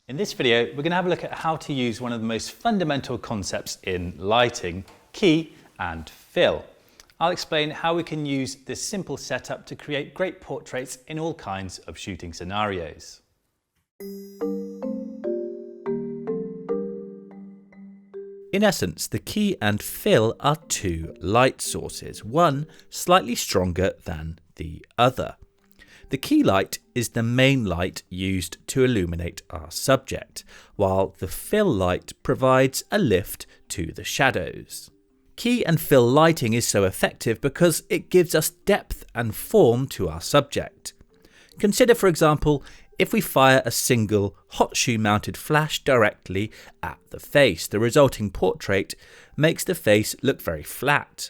In this video, we're going to have a look at how to use one of the most fundamental concepts in lighting, key and fill. I'll explain how we can use this simple setup to create great portraits in all kinds of shooting scenarios. In essence, the key and fill are two light sources, one slightly stronger than the other. The key light is the main light used to illuminate our subject, while the fill light provides a lift to the shadows. Key and fill lighting is so effective because it gives us depth and form to our subject. Consider, for example, if we fire a single hot shoe mounted flash directly at the face, the resulting portrait makes the face look very flat.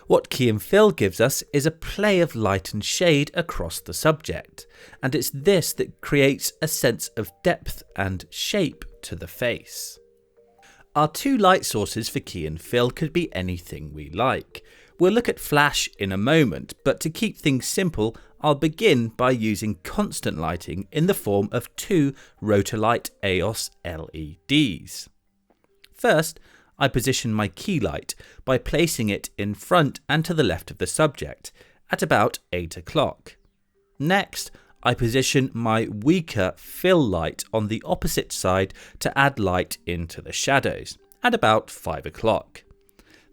What key and fill gives us is a play of light and shade across the subject, and it's this that creates a sense of depth and shape to the face. Our two light sources for key and fill could be anything we like. We'll look at flash in a moment, but to keep things simple, I'll begin by using constant lighting in the form of two Rotolight EOS LEDs. First, I position my key light by placing it in front and to the left of the subject at about 8 o'clock. Next, I position my weaker fill light on the opposite side to add light into the shadows at about 5 o'clock.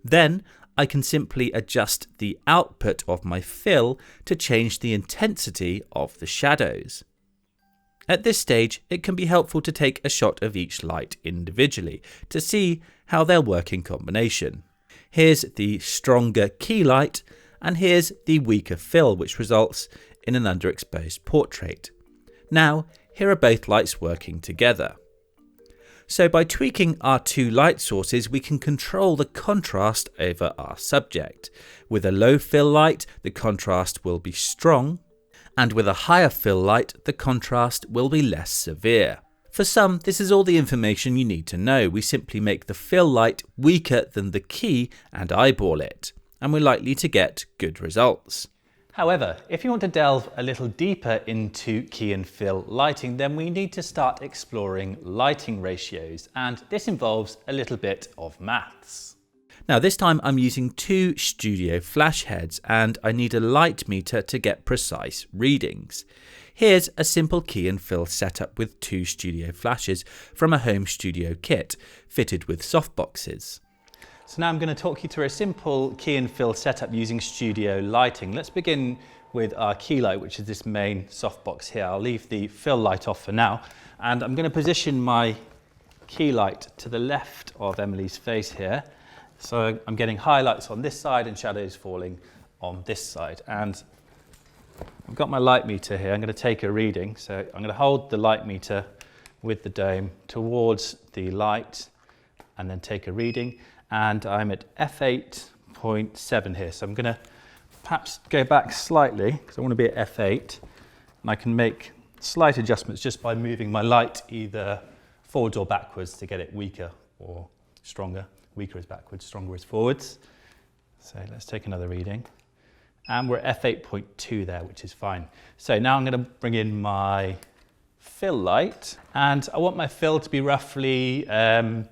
Then I can simply adjust the output of my fill to change the intensity of the shadows. At this stage, it can be helpful to take a shot of each light individually to see how they'll work in combination. Here's the stronger key light, and here's the weaker fill, which results in an underexposed portrait. Now, here are both lights working together. So by tweaking our two light sources, we can control the contrast over our subject. With a low fill light, the contrast will be strong, and with a higher fill light, the contrast will be less severe. For some, this is all the information you need to know. We simply make the fill light weaker than the key and eyeball it, and we're likely to get good results. However, if you want to delve a little deeper into key and fill lighting, then we need to start exploring lighting ratios, and this involves a little bit of maths. Now this time I'm using two studio flash heads, and I need a light meter to get precise readings. Here's a simple key and fill setup with two studio flashes from a home studio kit fitted with softboxes. So now I'm going to talk you through a simple key and fill setup using studio lighting. Let's begin with our key light, which is this main softbox here. I'll leave the fill light off for now, and I'm going to position my key light to the left of Emily's face here. So I'm getting highlights on this side and shadows falling on this side. And I've got my light meter here. I'm going to take a reading. So I'm going to hold the light meter with the dome towards the light and then take a reading. And I'm at f8.7 here. So I'm going to perhaps go back slightly because I want to be at f8. And I can make slight adjustments just by moving my light either forwards or backwards to get it weaker or stronger. Weaker is backwards, stronger is forwards. So let's take another reading. And we're at f8.2 there, which is fine. So now I'm going to bring in my fill light, and I want my fill to be roughly we'll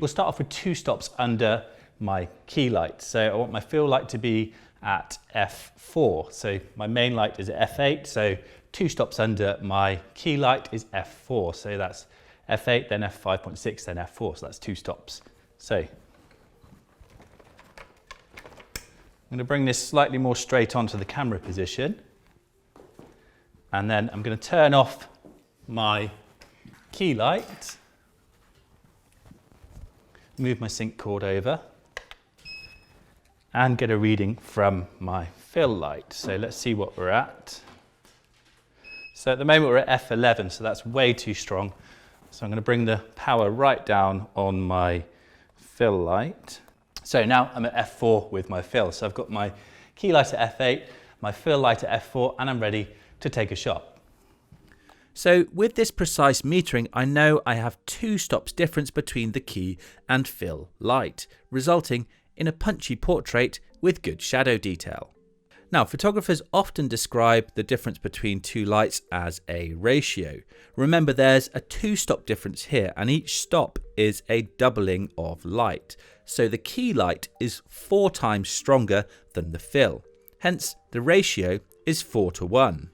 start off with 2 stops under my key light. So I want my fill light to be at f4. So my main light is at f8, so 2 stops under my key light is f4. So that's f8, then f5.6, then f4, so that's 2 stops. So I'm going to bring this slightly more straight onto the camera position, and then I'm going to turn off my key light, move my sync cord over, and get a reading from my fill light. So let's see what we're at. So at the moment we're at f11, so that's way too strong. So I'm going to bring the power right down on my fill light. So now I'm at f4 with my fill. So I've got my key light at f8, my fill light at f4, and I'm ready to take a shot. So with this precise metering, I know I have 2 stops difference between the key and fill light, resulting in a punchy portrait with good shadow detail. Now, photographers often describe the difference between two lights as a ratio. Remember, there's a 2-stop difference here, and each stop is a doubling of light. So the key light is 4 times stronger than the fill. Hence, the ratio is 4:1.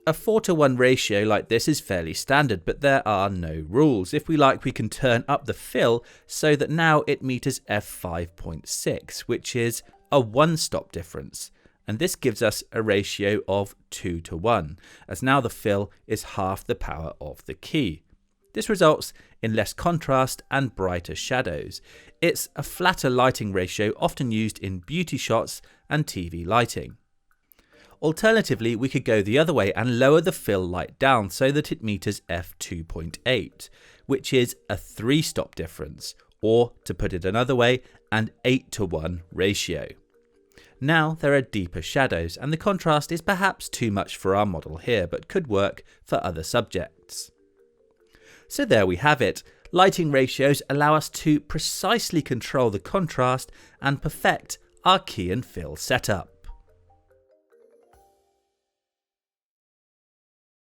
A 4:1 ratio like this is fairly standard, but there are no rules. If we like, we can turn up the fill so that now it meters f5.6, which is a 1-stop difference. And this gives us a ratio of 2:1, as now the fill is half the power of the key. This results in less contrast and brighter shadows. It's a flatter lighting ratio often used in beauty shots and TV lighting. Alternatively, we could go the other way and lower the fill light down so that it meters f2.8, which is a 3-stop difference, or to put it another way, an 8:1 ratio. Now there are deeper shadows, and the contrast is perhaps too much for our model here, but could work for other subjects. So there we have it. Lighting ratios allow us to precisely control the contrast and perfect our key and fill setup.